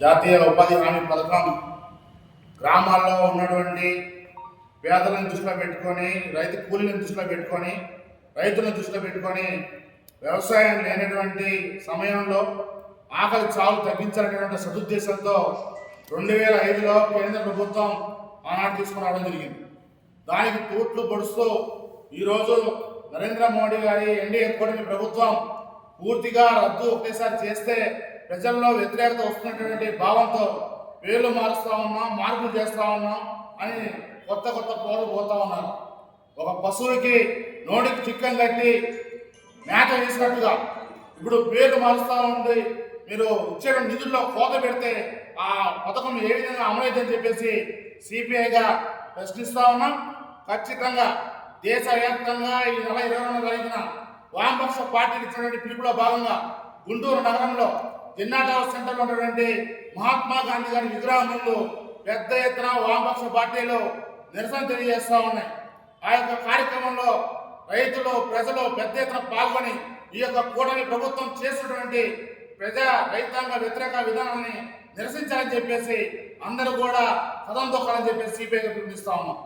జాతీయ ఉపాధి హామీ పథకం గ్రామాల్లో ఉన్నటువంటి పేదలను దృష్టిలో పెట్టుకొని, రైతు కూలీలను దృష్టిలో పెట్టుకొని, రైతులను దృష్టిలో పెట్టుకొని వ్యవసాయం లేనటువంటి సమయంలో ఆకలి చావు తగ్గించాలనేటువంటి సదుద్దేశంతో 2005లో కేంద్ర ప్రభుత్వం ఆనాడు తీసుకుని రావడం జరిగింది. దానికి తూట్లు పొడుస్తూ ఈరోజు నరేంద్ర మోడీ గారి ఎన్డీఏ కూటమి ప్రభుత్వం పూర్తిగా రద్దు ఒకేసారి చేస్తే ప్రజల్లో వ్యతిరేకత వస్తున్నటువంటి భావంతో పేర్లు మారుస్తూ ఉన్నాం, మార్పులు చేస్తూ ఉన్నాం అని కొత్త పోరు పోతా ఉన్నారు. ఒక పశువుకి నోటికి చిక్కం కట్టి మేక వేసినట్టుగా ఇప్పుడు పేర్లు మారుస్తూ ఉండి మీరు ఇచ్చే నిధుల్లో కోత పెడితే ఆ పథకం ఏ విధంగా అమలైందని చెప్పేసి సిపిఐగా ప్రశ్నిస్తూ ఉన్నాం. ఖచ్చితంగా దేశవ్యాప్తంగా ఈ నెల 22వ తారీఖున వామపక్ష పార్టీలు ఇచ్చినటువంటి పిలుపులో భాగంగా గుంటూరు నగరంలో జిన్నా టవర్ సెంటర్లో ఉన్నటువంటి మహాత్మా గాంధీ గారి విగ్రహం ముందు పెద్ద ఎత్తున వామపక్ష పార్టీలు నిరసన తెలియజేస్తూ ఉన్నాయి. ఆ యొక్క కార్యక్రమంలో రైతులు ప్రజలు పెద్ద ఎత్తున పాల్గొని ఈ యొక్క కూటమి ప్రభుత్వం చేసినటువంటి రైతాంగ వ్యతిరేక విధానాన్ని నిరసించాలని చెప్పేసి అందరూ కూడా సదం దొక్కాలని చెప్పేసి సిపిఐగా పిలుపునిస్తా ఉన్నాం.